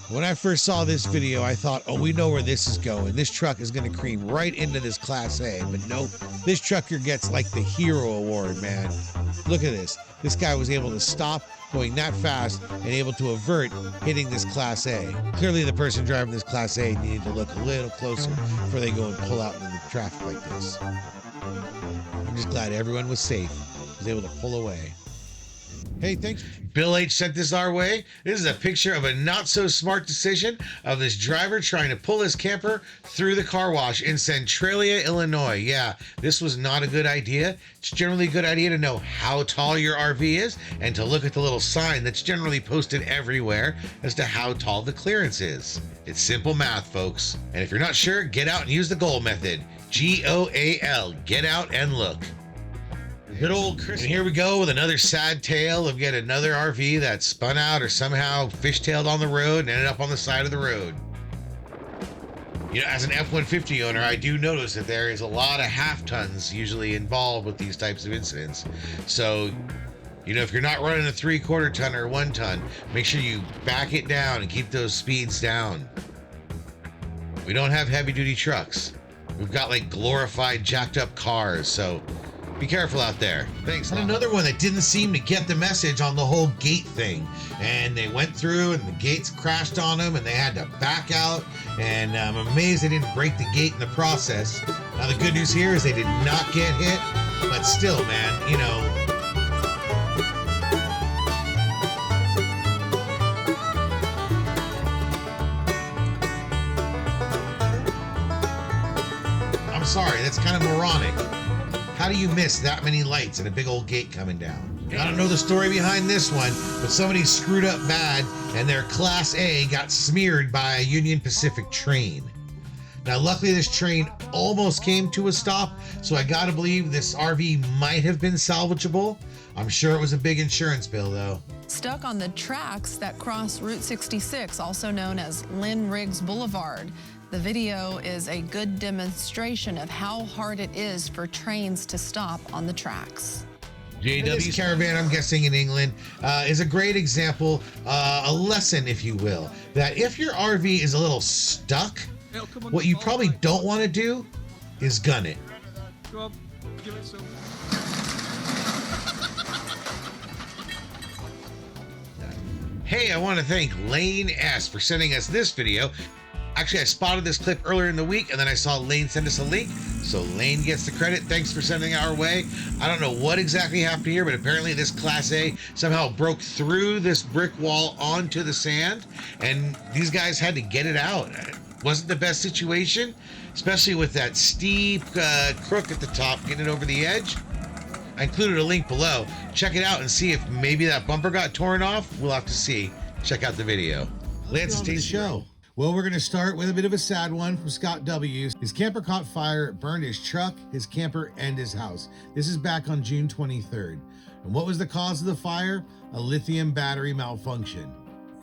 When I first saw this video, I thought, oh, we know where this is going. This truck is going to cream right into this Class A, but nope. This trucker gets like the hero award, man. Look at this. This guy was able to stop going that fast and able to avert hitting this Class A. Clearly the person driving this Class A needed to look a little closer before they go and pull out into the traffic like this. I'm just glad everyone was safe, was able to pull away. Hey, thanks. Bill H sent this our way. This is a picture of a not so smart decision of this driver trying to pull his camper through the car wash in Centralia, Illinois. Yeah, this was not a good idea. It's generally a good idea to know how tall your RV is and to look at the little sign that's generally posted everywhere as to how tall the clearance is. It's simple math, folks. And if you're not sure, get out and use the GOAL method. GOAL. Get out and look. Good old Chris. And here we go with another sad tale of yet another RV that spun out or somehow fishtailed on the road and ended up on the side of the road. You know, as an F-150 owner, I do notice that there is a lot of half tons usually involved with these types of incidents. So, you know, if you're not running a 3/4 ton or 1 ton, make sure you back it down and keep those speeds down. We don't have heavy duty trucks. We've got like glorified jacked up cars, so be careful out there. Thanks. And another one that didn't seem to get the message on the whole gate thing. And they went through and the gates crashed on them and they had to back out. And I'm amazed they didn't break the gate in the process. Now the good news here is they did not get hit, but still, man, you know. I'm sorry, that's kind of moronic. How do you miss that many lights and a big old gate coming down? I don't know the story behind this one, but somebody screwed up bad and their Class A got smeared by a Union Pacific train. Now, luckily this train almost came to a stop, so I gotta believe this RV might have been salvageable. I'm sure it was a big insurance bill though. Stuck on the tracks that cross Route 66, also known as Lynn Riggs Boulevard. The video is a good demonstration of how hard it is for trains to stop on the tracks. JW's Caravan, I'm guessing in England, is a great example, a lesson, if you will, that if your RV is a little stuck, what you probably don't want to do is gun it. Go up, give it some. Hey, I want to thank Lane S for sending us this video. Actually, I spotted this clip earlier in the week, and then I saw Lane send us a link, so Lane gets the credit. Thanks for sending it our way. I don't know what exactly happened here, but apparently this Class A somehow broke through this brick wall onto the sand, and these guys had to get it out. It wasn't the best situation, especially with that steep crook at the top, getting it over the edge. I included a link below. Check it out and see if maybe that bumper got torn off. We'll have to see. Check out the video. Let's take the show. Well, we're going to start with a bit of a sad one from Scott W. His camper caught fire, burned his truck, his camper, and his house. This is back on June 23rd. And what was the cause of the fire? A lithium battery malfunction.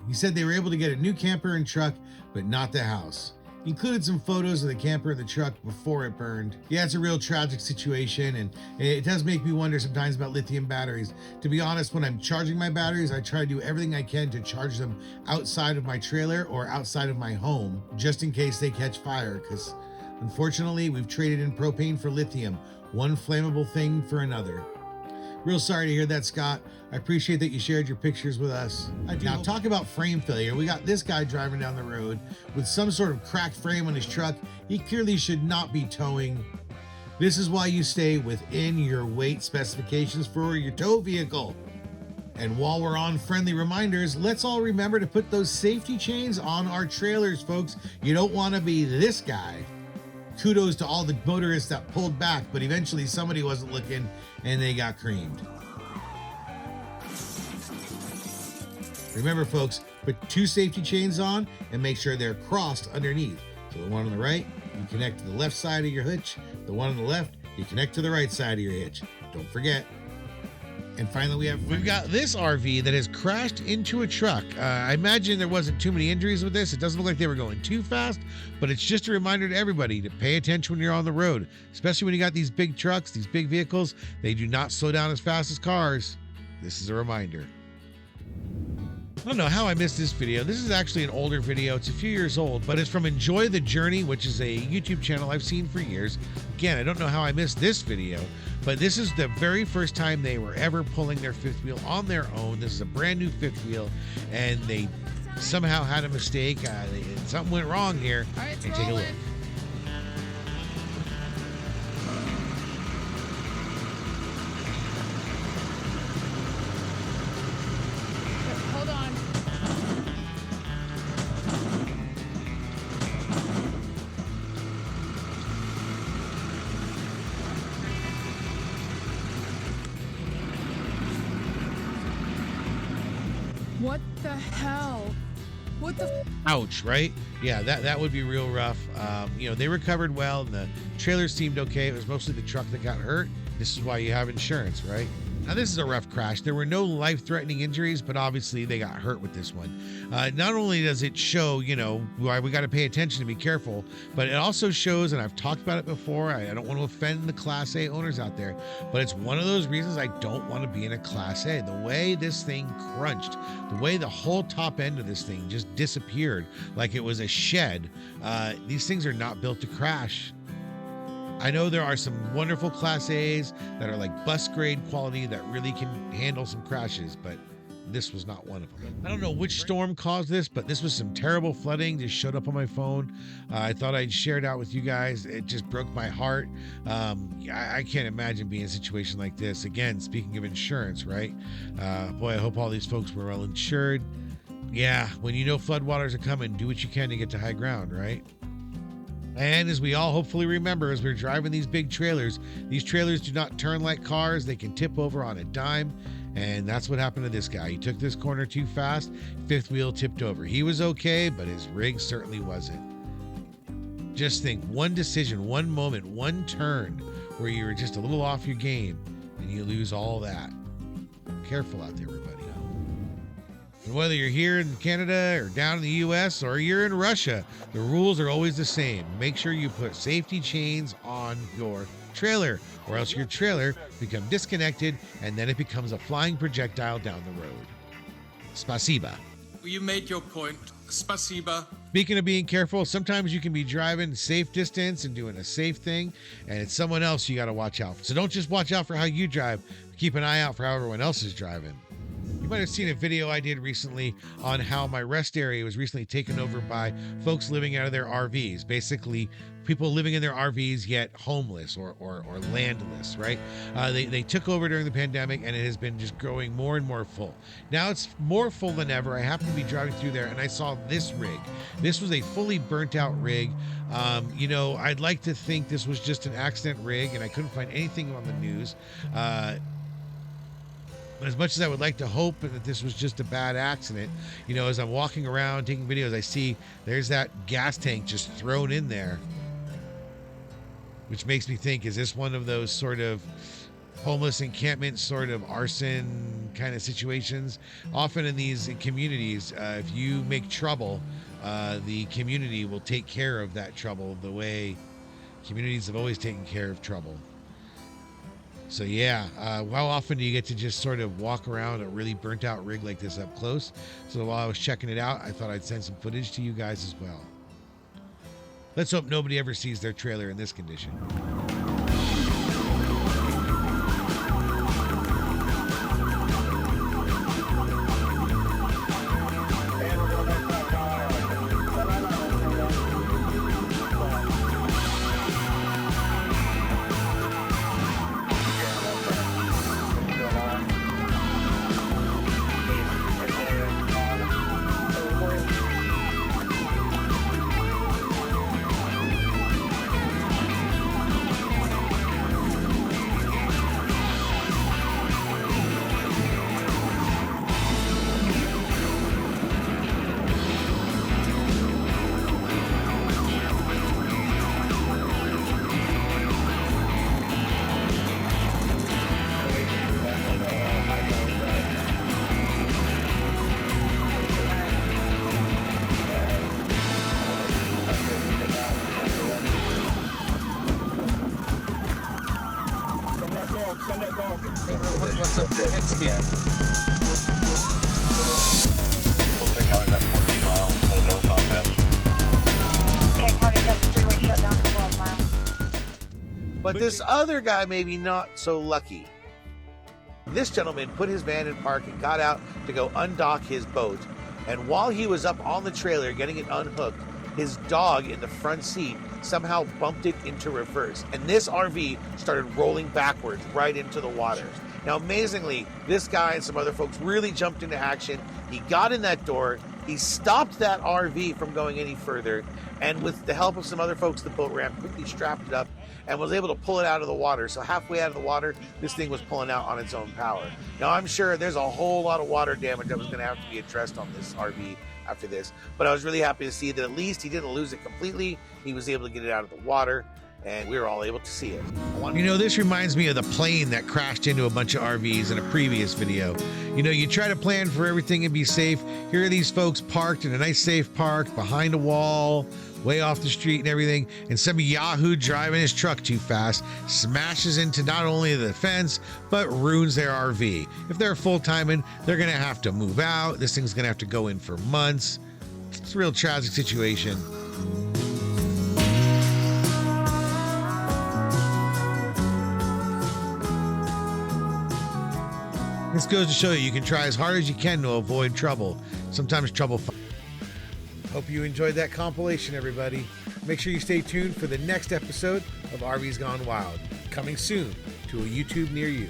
He said they were able to get a new camper and truck, but not the house. Included some photos of the camper in the truck before it burned. Yeah, it's a real tragic situation, and it does make me wonder sometimes about lithium batteries. To be honest, when I'm charging my batteries, I try to do everything I can to charge them outside of my trailer or outside of my home, just in case they catch fire, because unfortunately, we've traded in propane for lithium, one flammable thing for another. Real sorry to hear that, Scott. I appreciate that you shared your pictures with us. Now, talk about frame failure. We got this guy driving down the road with some sort of cracked frame on his truck. He clearly should not be towing. This is why you stay within your weight specifications for your tow vehicle. And while we're on friendly reminders, let's all remember to put those safety chains on our trailers, folks. You don't want to be this guy. Kudos to all the motorists that pulled back, but eventually somebody wasn't looking and they got creamed. Remember, folks, put 2 safety chains on and make sure they're crossed underneath. So the one on the right, you connect to the left side of your hitch. The one on the left, you connect to the right side of your hitch. Don't forget. And finally, we've got this RV that has crashed into a truck. I imagine there wasn't too many injuries with this. It doesn't look like they were going too fast, but it's just a reminder to everybody to pay attention when you're on the road, especially when you got these big trucks, these big vehicles. They do not slow down as fast as cars. This is a reminder. I don't know how I missed this video. This is actually an older video. It's a few years old, but it's from Enjoy the Journey, which is a YouTube channel I've seen for years. Again, I don't know how I missed this video, but this is the very first time they were ever pulling their fifth wheel on their own. This is a brand new fifth wheel, and they somehow had a mistake. Something went wrong here. All right, and take a look. Hold on. What the hell? What the? Ouch, right? Yeah, that would be real rough. You know, they recovered well, and the trailer seemed okay. It was mostly the truck that got hurt. This is why you have insurance, right? Now, this is a rough crash. There were no life-threatening injuries, but obviously they got hurt with this one. Not only does it show, you know, why we got to pay attention and be careful, but it also shows, and I've talked about it before, I don't want to offend the Class A owners out there, but it's one of those reasons I don't want to be in a Class A. The way this thing crunched, the way the whole top end of this thing just disappeared like it was a shed, these things are not built to crash. I know there are some wonderful Class A's that are like bus grade quality that really can handle some crashes, but this was not one of them. I don't know which storm caused this, but this was some terrible flooding. Just showed up on my phone. I thought I'd share it out with you guys. It just broke my heart. I can't imagine being in a situation like this. Again, speaking of insurance, right? Boy, I hope all these folks were well insured. Yeah, when you know floodwaters are coming, do what you can to get to high ground, right? And as we all hopefully remember, as we're driving these big trailers, these trailers do not turn like cars. They can tip over on a dime. And that's what happened to this guy. He took this corner too fast. Fifth wheel tipped over. He was okay, but his rig certainly wasn't. Just think, one decision, one moment, one turn where you were just a little off your game and you lose all that. Careful out there, everybody. And whether you're here in Canada or down in the US or you're in Russia, the rules are always the same. Make sure you put safety chains on your trailer, or else your trailer becomes disconnected and then it becomes a flying projectile down the road. Spasiba. You made your point. Spasiba. Speaking of being careful, sometimes you can be driving safe distance and doing a safe thing, and it's someone else you got to watch out for. So don't just watch out for how you drive, keep an eye out for how everyone else is driving. You might have seen a video I did recently on how my rest area was recently taken over by folks living out of their RVs. Basically, people living in their RVs yet homeless or landless, right? They took over during the pandemic, and it has been just growing more and more full. Now it's more full than ever. I happened to be driving through there, and I saw this rig. This was a fully burnt out rig. You know, I'd like to think this was just an accident rig, and I couldn't find anything on the news. As much as I would like to hope that this was just a bad accident, you know, as I'm walking around taking videos, I see there's that gas tank just thrown in there, which makes me think, is this one of those sort of homeless encampment sort of arson kind of situations? Often in these communities, if you make trouble, the community will take care of that trouble the way communities have always taken care of trouble. So yeah, how often do you get to just sort of walk around a really burnt out rig like this up close? So while I was checking it out, I thought I'd send some footage to you guys as well. Let's hope nobody ever sees their trailer in this condition. What's up? But this other guy maybe not so lucky. This gentleman put his van in park and got out to go undock his boat. And while he was up on the trailer getting it unhooked, his dog in the front seat somehow bumped it into reverse. And this RV started rolling backwards right into the water. Now, amazingly, this guy and some other folks really jumped into action. He got in that door. He stopped that RV from going any further. And with the help of some other folks, the boat ramp quickly strapped it up and was able to pull it out of the water. So halfway out of the water, this thing was pulling out on its own power. Now, I'm sure there's a whole lot of water damage that was going to have to be addressed on this RV after this. But I was really happy to see that at least he didn't lose it completely. He was able to get it out of the water, and we were all able to see it. You know, this reminds me of the plane that crashed into a bunch of RVs in a previous video. You know, you try to plan for everything and be safe. Here are these folks parked in a nice safe park behind a wall, way off the street and everything, and some yahoo driving his truck too fast smashes into not only the fence, but ruins their RV. If they're full-timing, they're gonna have to move out. This thing's gonna have to go in for months. It's a real tragic situation. This goes to show you can try as hard as you can to avoid trouble. Sometimes trouble. Hope you enjoyed that compilation, everybody. Make sure you stay tuned for the next episode of RVs Gone Wild, coming soon to a YouTube near you.